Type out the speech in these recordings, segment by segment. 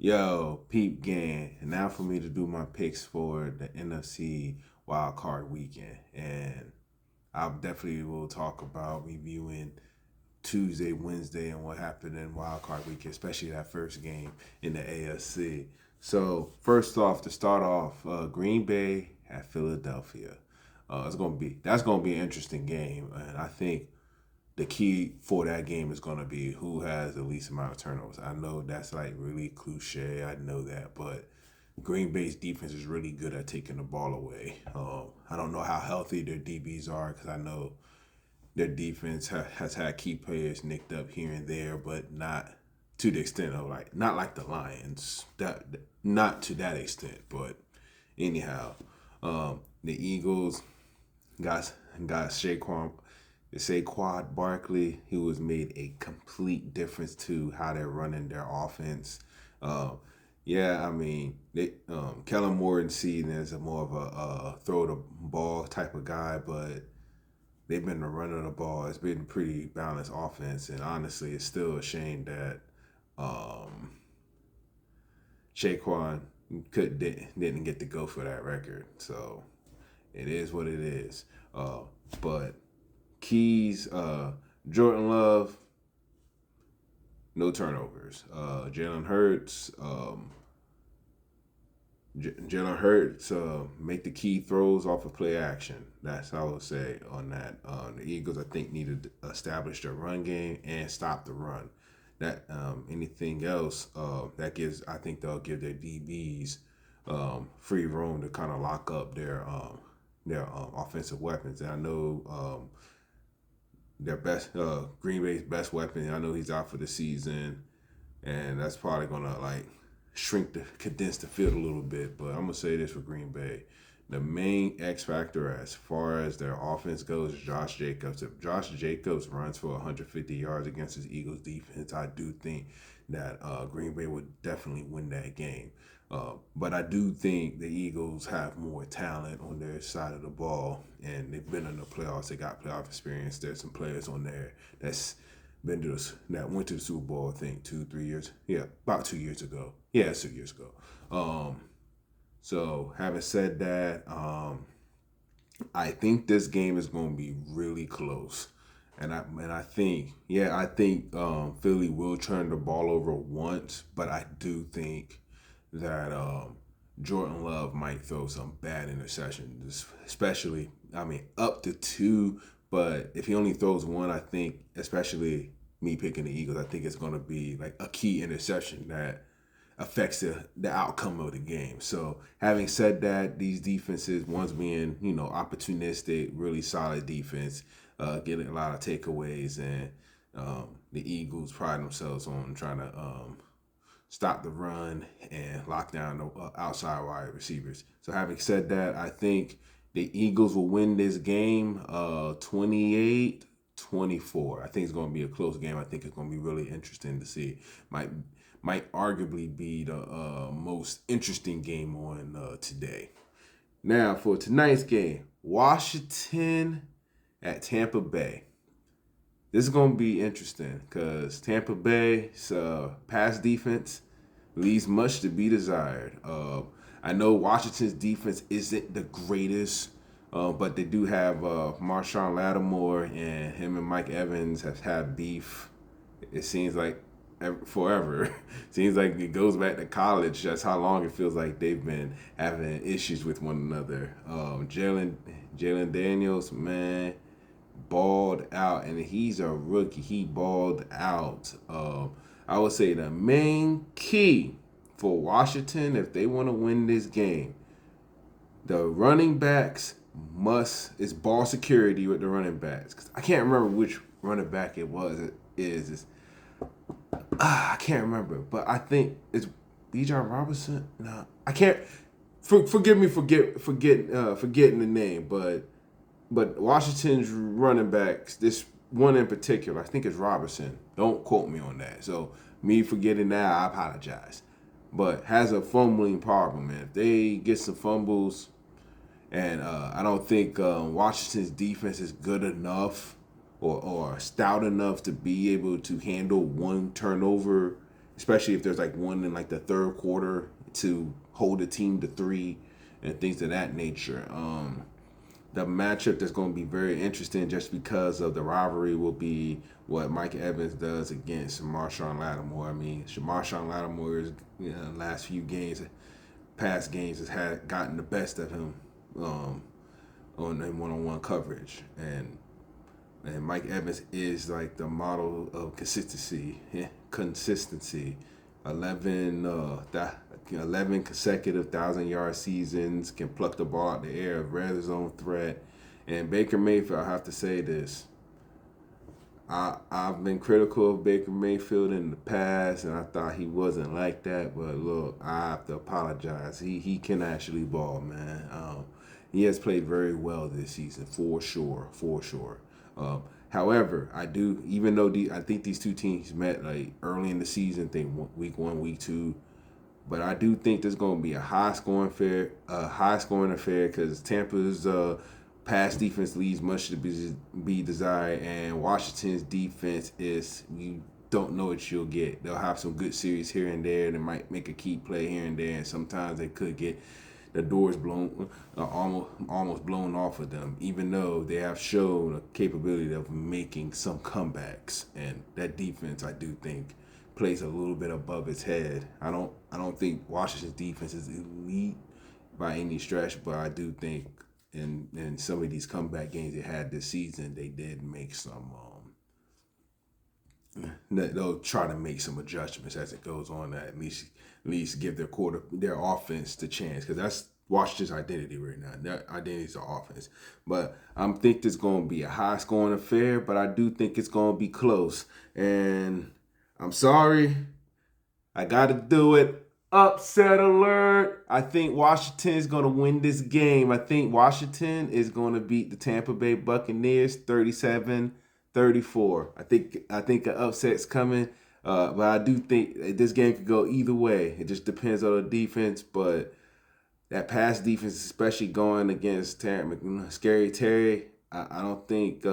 Yo, peep gang. And now for me to do my picks for the NFC Wildcard weekend. And I definitely will talk about reviewing Tuesday, Wednesday, and what happened in Wildcard weekend, especially that first game in the AFC. So first off, to start off, Green Bay at Philadelphia. That's gonna be an interesting game, and I think the key for that game is going to be who has the least amount of turnovers. I know that's like really cliche. I know that, but Green Bay's defense is really good at taking the ball away. I don't know how healthy their DBs are because I know their defense has had key players nicked up here and there, but not to the extent of like not like the Lions. That not to that extent, but anyhow, the Eagles got Saquon Barkley, who has made a complete difference to how they're running their offense. Uh, yeah, I mean, Kellen Moore and Seaton is a more of a throw the ball type of guy, but they've been the running the ball. It's been a pretty balanced offense, and honestly, it's still a shame that um, Saquon didn't get to go for that record. So it is what it is. But keys, Jordan Love, no turnovers. Jalen Hurts make the key throws off of play action. That's how I would say on that. The Eagles, I think, need to establish their run game and stop the run. That anything else I think they'll give their DBs free room to kind of lock up their offensive weapons. And I know their best Green Bay's best weapon. I know he's out for the season, and that's probably gonna like condense the field a little bit. But I'm gonna say this for Green Bay. The main X factor as far as their offense goes is Josh Jacobs. If Josh Jacobs runs for 150 yards against his Eagles defense, I do think that Green Bay would definitely win that game. But I do think the Eagles have more talent on their side of the ball, and they've been in the playoffs. They got playoff experience. There's some players on there that went to the Super Bowl. I think 2-3 years. Yeah, about 2 years ago. Yeah, it's 2 years ago. So having said that, I think this game is going to be really close. And I think Philly will turn the ball over once, but I do think that Jordan Love might throw some bad interceptions, especially up to two. But if he only throws one, I think, especially me picking the Eagles, I think it's going to be like a key interception that affects the outcome of the game. So having said that, these defenses, one's being opportunistic, really solid defense, getting a lot of takeaways, and the Eagles pride themselves on trying to stop the run and lock down the outside wide receivers. So having said that, I think the Eagles will win this game 28-24. I think it's going to be a close game. I think it's going to be really interesting to see. Might arguably be the most interesting game on today. Now for tonight's game, Washington at Tampa Bay. This is going to be interesting because Tampa Bay's pass defense leaves much to be desired. I know Washington's defense isn't the greatest, but they do have Marshawn Lattimore, and him and Mike Evans have had beef. It seems like forever. Seems like it goes back to college. That's how long it feels like they've been having issues with one another. Jalen Daniels, man, balled out, and he's a rookie. He balled out. I would say the main key for Washington, if they want to win this game, the running backs is ball security with the running backs. 'Cause I can't remember which running back it was. I can't remember, but I think it's Bijan Robinson. No, I can't. Forgive me for forgetting the name, but Washington's running backs, this one in particular, I think it's Robinson. Don't quote me on that. So me forgetting that, I apologize. But has a fumbling problem, man. If they get some fumbles, and I don't think Washington's defense is good enough or stout enough to be able to handle one turnover, especially if there's like one in like the third quarter to hold a team to 3 and things of that nature. The matchup that's going to be very interesting just because of the rivalry will be what Mike Evans does against Marshawn Lattimore. I mean, Marshawn Lattimore's last few games, past games, has gotten the best of him on one-on-one coverage, and Mike Evans is like the model of consistency. 11 consecutive 1,000-yard seasons, can pluck the ball out the air, red zone threat. And Baker Mayfield, I have to say this. I've been critical of Baker Mayfield in the past, and I thought he wasn't like that. But look, I have to apologize. He can actually ball, man. He has played very well this season, for sure. However, I do, even though I think these two teams met like early in the season, think week 1, week 2, but I do think there's going to be a high scoring affair because Tampa's pass defense leaves much to be desired, and Washington's defense is, you don't know what you'll get. They'll have some good series here and there. They might make a key play here and there, and sometimes they could get the doors blown, almost blown off of them, even though they have shown a capability of making some comebacks. And that defense, I do think, plays a little bit above its head. I don't think Washington's defense is elite by any stretch, but I do think in some of these comeback games they had this season, they did make some. They'll try to make some adjustments as it goes on. At least give their offense the chance, because that's Washington's identity right now. Their identity is the offense. But I think it's going to be a high-scoring affair, but I do think it's going to be close. And I'm sorry, I got to do it. Upset alert. I think Washington is going to win this game. I think Washington is going to beat the Tampa Bay Buccaneers 37-34. I think an upset's coming. But I do think this game could go either way. It just depends on the defense. But that pass defense, especially going against Scary Terry, I don't think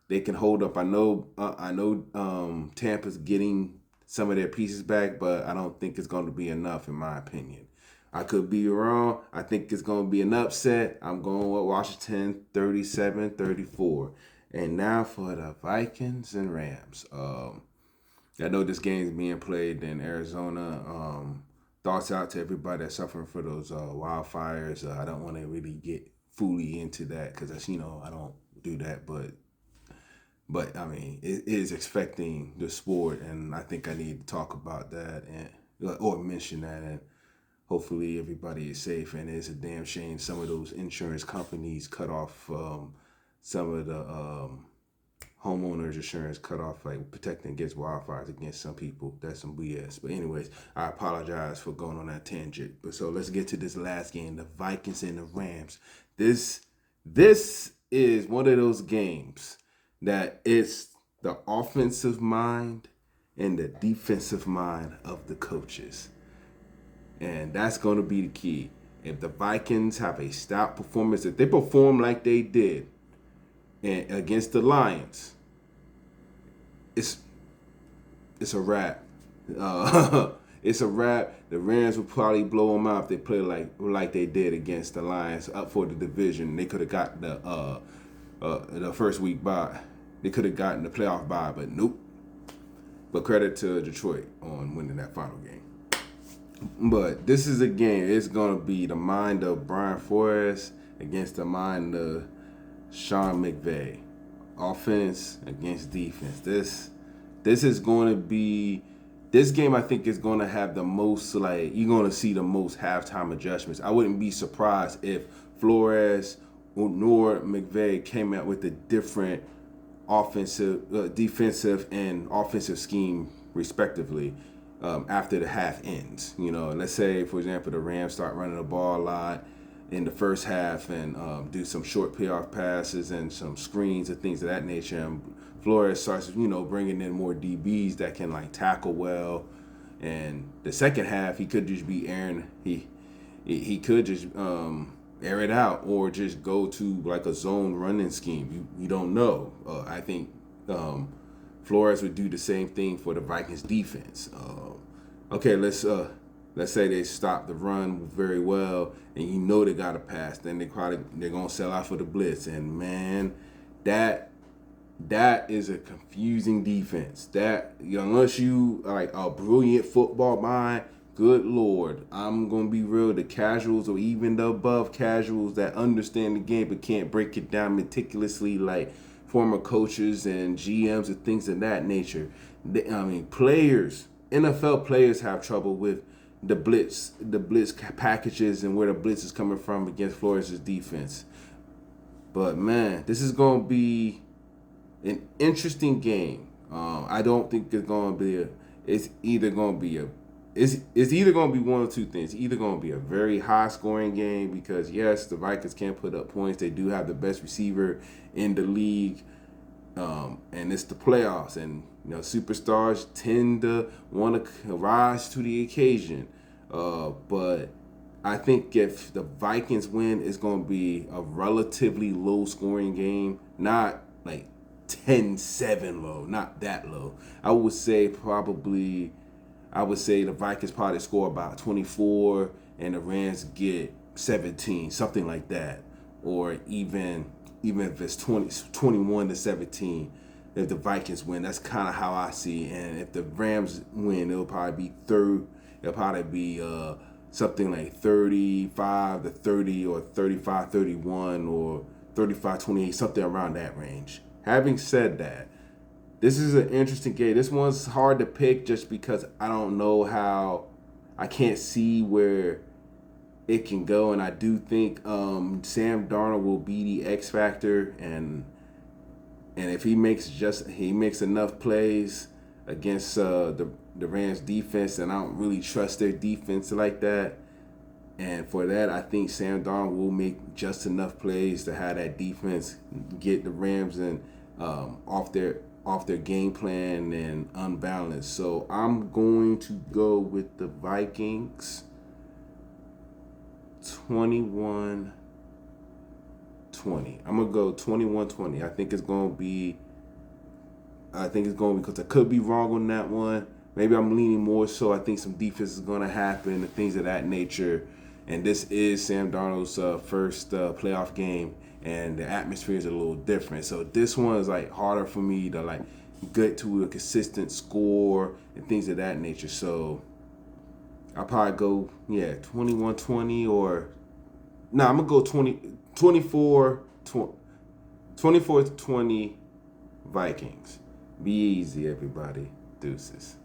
they can hold up. I know Tampa's getting some of their pieces back, but I don't think it's going to be enough, in my opinion. I could be wrong. I think it's going to be an upset. I'm going with Washington 37-34. And now for the Vikings and Rams. I know this game is being played in Arizona. Thoughts out to everybody that's suffering for those wildfires. I don't want to really get fully into that because I don't do that, but I mean, it is affecting the sport, and I think I need to talk about that or mention that, and hopefully everybody is safe. And it's a damn shame some of those insurance companies cut off some of the homeowners insurance cut off, like protecting against wildfires against some people. That's some BS. But anyways, I apologize for going on that tangent. But so let's get to this last game, the Vikings and the Rams. This is one of those games that it's the offensive mind and the defensive mind of the coaches. And that's going to be the key. If the Vikings have a stout performance, if they perform like they did against the Lions, it's a wrap. It's a wrap. The Rams will probably blow them out if they play like they did against the Lions up for the division. They could have got the first week bye. They could have gotten the playoff bye, but nope. But credit to Detroit on winning that final game. But this is a game. It's going to be the mind of Brian Flores against the mind of Sean McVay. Offense against defense. This is going to be, this game I think is going to have the most, you're going to see the most halftime adjustments. I wouldn't be surprised if Flores nor McVay came out with a different defensive and offensive scheme respectively after the half ends. Let's say, for example, the Rams start running the ball a lot in the first half and do some short payoff passes and some screens and things of that nature. And Flores starts, bringing in more DBs that can tackle well. And the second half, he could just be airing. He could just air it out or just go to a zone running scheme. You don't know. I think Flores would do the same thing for the Vikings defense. okay, let's say they stop the run very well, and you know they got to pass. Then they're gonna sell out for the blitz, and man, that is a confusing defense. That unless you are like a brilliant football mind, good lord, I'm gonna be real. The casuals or even the above casuals that understand the game but can't break it down meticulously, like former coaches and GMs and things of that nature. Players, NFL players have trouble with the blitz packages and where the blitz is coming from against Flores' defense. But man, this is gonna be an interesting game. I don't think it's gonna be it's either gonna be one of two things. Either gonna be a very high scoring game because yes, the Vikings can put up points. They do have the best receiver in the league, and it's the playoffs, and superstars tend to want to rise to the occasion. But I think if the Vikings win, it's going to be a relatively low scoring game, not like 10-7 low, not that low. I would say the Vikings probably score about 24 and the Rams get 17, something like that. Or even if it's 21-17, if the Vikings win, that's kind of how I see it. And if the Rams win, it'll probably be something like 35-30 or 35-31 or 35-28, something around that range. Having said that, this is an interesting game. This one's hard to pick just because I don't know I can't see where it can go, and I do think Sam Darnold will be the X factor, and if he makes enough plays against the Rams defense, and I don't really trust their defense like that. And for that, I think Sam Darnold will make just enough plays to have that defense get the Rams off their game plan and unbalanced. So I'm going to go with the Vikings 21-20. I'm going to go 21-20. I think it's going to be because I could be wrong on that one. Maybe I'm leaning more so I think some defense is going to happen and things of that nature. And this is Sam Darnold's first playoff game, and the atmosphere is a little different. So this one is like harder for me to like get to a consistent score and things of that nature. So I'll probably go 21-20 or I'm gonna go 24-20 Vikings. Be easy, everybody. Deuces.